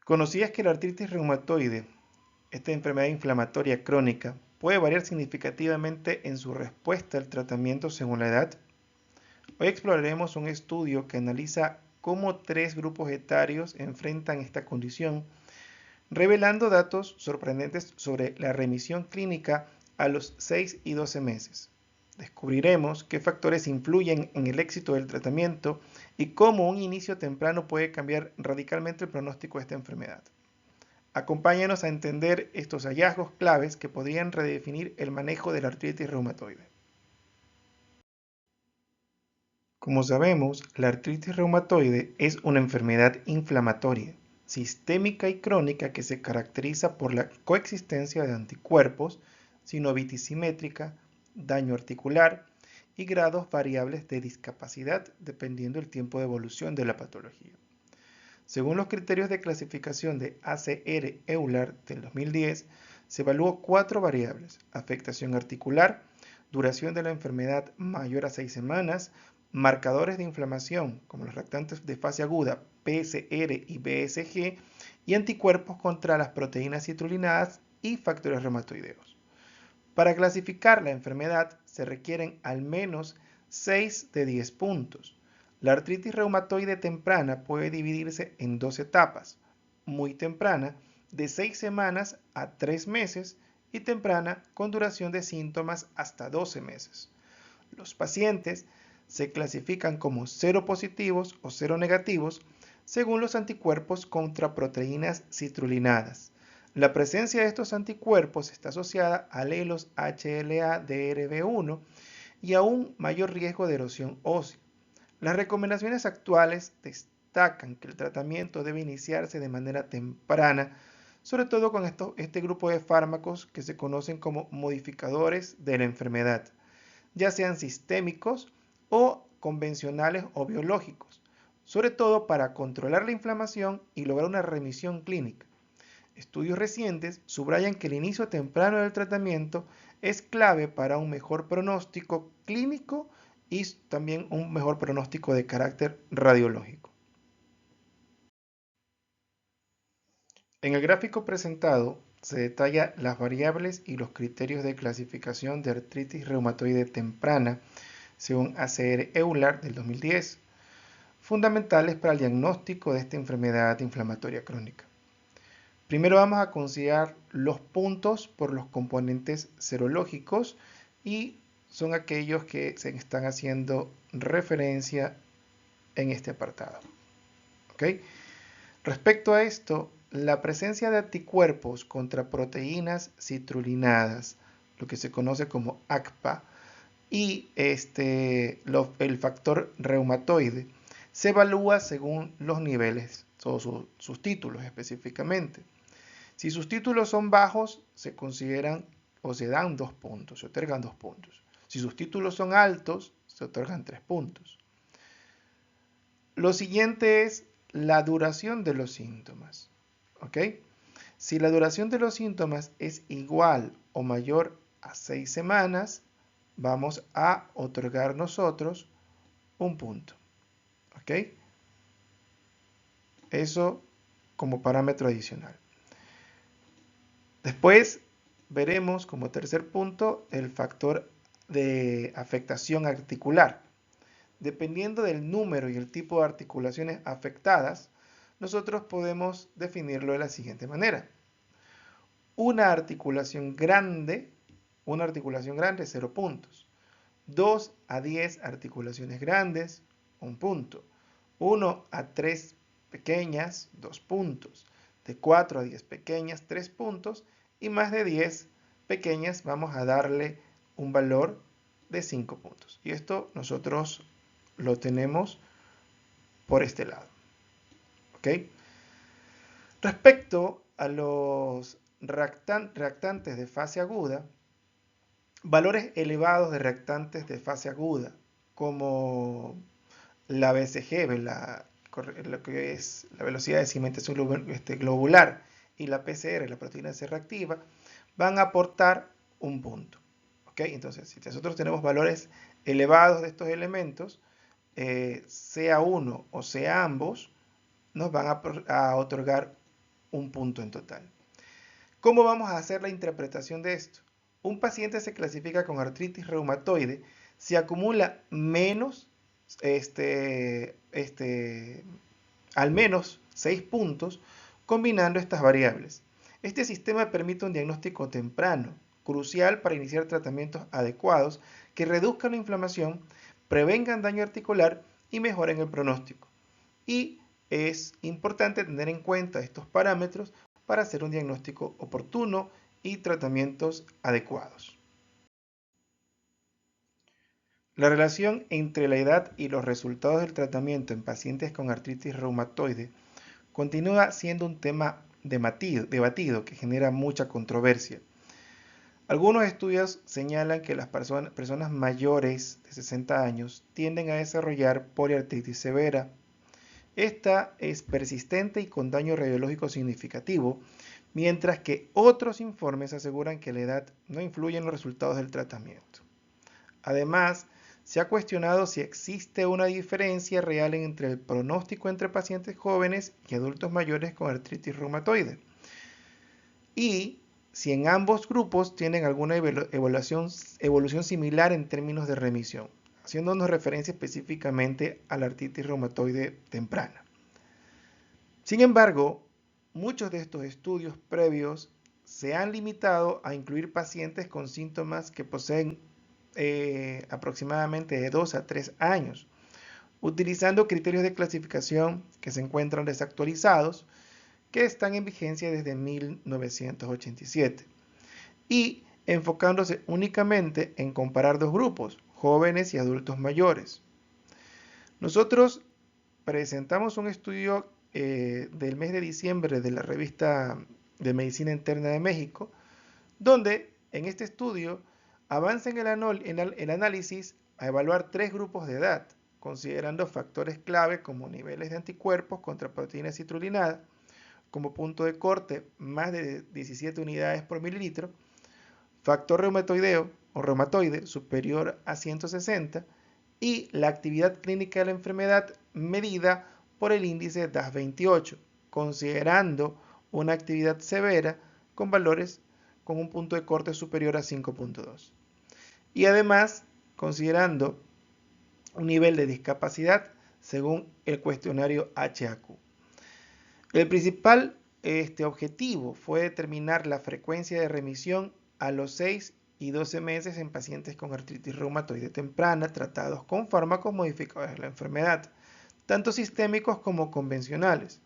¿Conocías que la artritis reumatoide, esta enfermedad inflamatoria crónica, puede variar significativamente en su respuesta al tratamiento según la edad? Hoy exploraremos un estudio que analiza cómo tres grupos etarios enfrentan esta condición, revelando datos sorprendentes sobre la remisión clínica a los 6 y 12 meses. Descubriremos qué factores influyen en el éxito del tratamiento y cómo un inicio temprano puede cambiar radicalmente el pronóstico de esta enfermedad. Acompáñanos a entender estos hallazgos claves que podrían redefinir el manejo de la artritis reumatoide. Como sabemos, la artritis reumatoide es una enfermedad inflamatoria, sistémica y crónica que se caracteriza por la coexistencia de anticuerpos, sinovitis simétrica, daño articular y grados variables de discapacidad dependiendo del tiempo de evolución de la patología. Según los criterios de clasificación de ACR-EULAR del 2010, se evaluó 4 variables: afectación articular, duración de la enfermedad mayor a 6 semanas, marcadores de inflamación como los reactantes de fase aguda PSR y BSG y anticuerpos contra las proteínas citrulinadas y factores reumatoideos. Para clasificar la enfermedad se requieren al menos 6 de 10 puntos. La artritis reumatoide temprana puede dividirse en dos etapas: muy temprana, de 6 semanas a 3 meses, y temprana, con duración de síntomas hasta 12 meses. Los pacientes se clasifican como seropositivos o seronegativos según los anticuerpos contra proteínas citrulinadas. La presencia de estos anticuerpos está asociada a alelos HLA-DRB1 y a un mayor riesgo de erosión ósea. Las recomendaciones actuales destacan que el tratamiento debe iniciarse de manera temprana, sobre todo con este grupo de fármacos que se conocen como modificadores de la enfermedad, ya sean sistémicos o convencionales o biológicos, sobre todo para controlar la inflamación y lograr una remisión clínica. Estudios recientes subrayan que el inicio temprano del tratamiento es clave para un mejor pronóstico clínico y también un mejor pronóstico de carácter radiológico. En el gráfico presentado se detalla las variables y los criterios de clasificación de artritis reumatoide temprana según ACR-EULAR del 2010, fundamentales para el diagnóstico de esta enfermedad inflamatoria crónica. Primero vamos a considerar los puntos por los componentes serológicos y son aquellos que se están haciendo referencia en este apartado. ¿Okay? Respecto a esto, la presencia de anticuerpos contra proteínas citrulinadas, lo que se conoce como ACPA, y el factor reumatoide, se evalúa según los niveles o sus títulos específicamente. Si sus títulos son bajos, se consideran o se dan 2 puntos, se otorgan 2 puntos. Si sus títulos son altos, se otorgan 3 puntos. Lo siguiente es la duración de los síntomas. ¿Ok? Si la duración de los síntomas es igual o mayor a 6 semanas, vamos a otorgar nosotros un punto. ¿Ok? Eso como parámetro adicional. Después veremos como tercer punto el factor de afectación articular. Dependiendo del número y el tipo de articulaciones afectadas, nosotros podemos definirlo de la siguiente manera. Una articulación grande, 0 puntos. 2 a 10 articulaciones grandes, 1 punto. 1 a 3 pequeñas, 2 puntos. De 4 a 10 pequeñas, 3 puntos. Y más de 10 pequeñas vamos a darle un valor de 5 puntos. Y esto nosotros lo tenemos por este lado. ¿Ok? Respecto a los reactantes de fase aguda, valores elevados de reactantes de fase aguda, como la BCG, lo que es la velocidad de cimentación globular, y la PCR, la proteína C reactiva, van a aportar un punto. ¿Ok? Entonces, si nosotros tenemos valores elevados de estos elementos, sea uno o sea ambos, nos van a otorgar un punto en total. ¿Cómo vamos a hacer la interpretación de esto? Un paciente se clasifica con artritis reumatoide si acumula menos, al menos 6 puntos combinando estas variables. Este sistema permite un diagnóstico temprano, crucial para iniciar tratamientos adecuados que reduzcan la inflamación, prevengan daño articular y mejoren el pronóstico. Y es importante tener en cuenta estos parámetros para hacer un diagnóstico oportuno y tratamientos adecuados. La relación entre la edad y los resultados del tratamiento en pacientes con artritis reumatoide continúa siendo un tema debatido que genera mucha controversia. Algunos estudios señalan que las personas mayores de 60 años tienden a desarrollar poliartritis severa. Esta es persistente y con daño radiológico significativo, mientras que otros informes aseguran que la edad no influye en los resultados del tratamiento. Además, se ha cuestionado si existe una diferencia real entre el pronóstico entre pacientes jóvenes y adultos mayores con artritis reumatoide, y si en ambos grupos tienen alguna evolución similar en términos de remisión, haciéndonos referencia específicamente a la artritis reumatoide temprana. Sin embargo, muchos de estos estudios previos se han limitado a incluir pacientes con síntomas que poseen aproximadamente de 2 a 3 años, utilizando criterios de clasificación que se encuentran desactualizados, que están en vigencia desde 1987, y enfocándose únicamente en comparar dos grupos, jóvenes y adultos mayores. Nosotros presentamos un estudio del mes de diciembre de la revista de Medicina Interna de México, donde en este estudio avanza en el análisis a evaluar 3 grupos de edad, considerando factores clave como niveles de anticuerpos contra proteína citrullinada, como punto de corte más de 17 unidades por mililitro, factor reumatoideo o reumatoide superior a 160 y la actividad clínica de la enfermedad medida por el índice DAS28, considerando una actividad severa con valores con un punto de corte superior a 5.2. Y además, considerando un nivel de discapacidad según el cuestionario HAQ. El principal objetivo fue determinar la frecuencia de remisión a los 6 y 12 meses en pacientes con artritis reumatoide temprana tratados con fármacos modificadores de la enfermedad, tanto sistémicos como convencionales.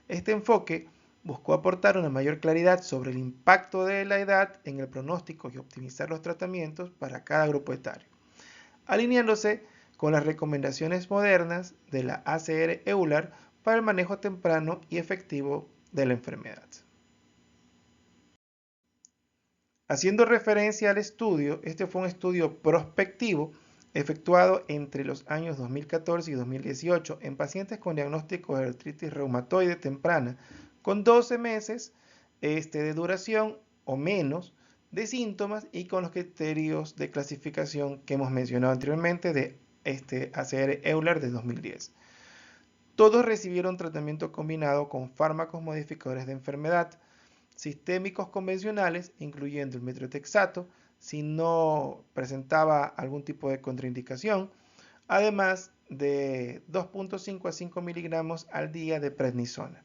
Este enfoque buscó aportar una mayor claridad sobre el impacto de la edad en el pronóstico y optimizar los tratamientos para cada grupo etario, alineándose con las recomendaciones modernas de la ACR-EULAR para el manejo temprano y efectivo de la enfermedad. Haciendo referencia al estudio, este fue un estudio prospectivo efectuado entre los años 2014 y 2018 en pacientes con diagnóstico de artritis reumatoide temprana con 12 meses de duración o menos de síntomas y con los criterios de clasificación que hemos mencionado anteriormente de ACR-EULAR de 2010. Todos recibieron tratamiento combinado con fármacos modificadores de enfermedad, sistémicos convencionales, incluyendo el metrotexato, si no presentaba algún tipo de contraindicación, además de 2.5 a 5 miligramos al día de prednisona,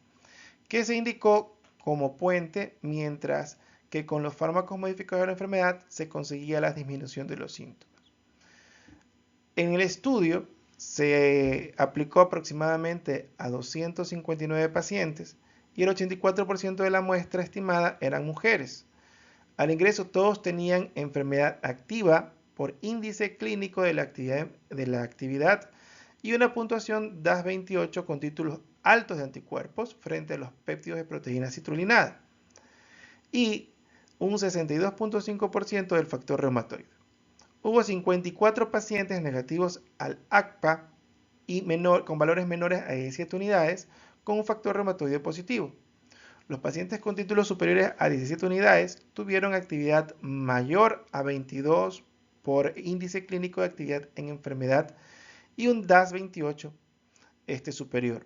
que se indicó como puente, mientras que con los fármacos modificadores de la enfermedad se conseguía la disminución de los síntomas. En el estudio se aplicó aproximadamente a 259 pacientes y el 84% de la muestra estimada eran mujeres. Al ingreso todos tenían enfermedad activa por índice clínico de la actividad y una puntuación DAS28 con títulos altos de anticuerpos frente a los péptidos de proteína citrulinada y un 62.5% del factor reumatoide. Hubo 54 pacientes negativos al ACPA y con valores menores a 17 unidades con un factor reumatoide positivo. Los pacientes con títulos superiores a 17 unidades tuvieron actividad mayor a 22 por índice clínico de actividad en enfermedad y un DAS28 superior.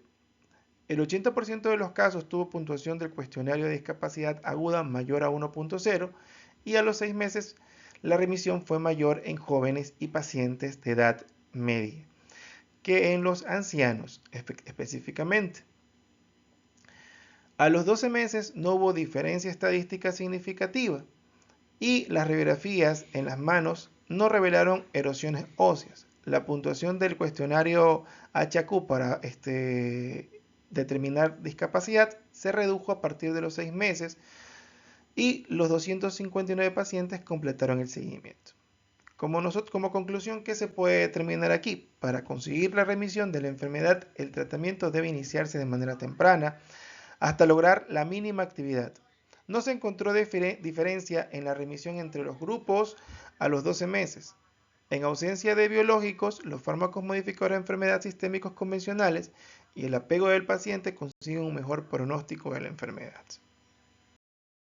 El 80% de los casos tuvo puntuación del cuestionario de discapacidad aguda mayor a 1.0 y a los 6 meses la remisión fue mayor en jóvenes y pacientes de edad media que en los ancianos específicamente. A los 12 meses no hubo diferencia estadística significativa y las radiografías en las manos no revelaron erosiones óseas. La puntuación del cuestionario HAQ para determinar discapacidad se redujo a partir de los 6 meses y los 259 pacientes completaron el seguimiento. Como conclusión, ¿qué se puede determinar aquí? Para conseguir la remisión de la enfermedad, el tratamiento debe iniciarse de manera temprana hasta lograr la mínima actividad. No se encontró diferencia en la remisión entre los grupos a los 12 meses. En ausencia de biológicos, los fármacos modificadores de enfermedad sistémicos convencionales y el apego del paciente consiguen un mejor pronóstico de la enfermedad.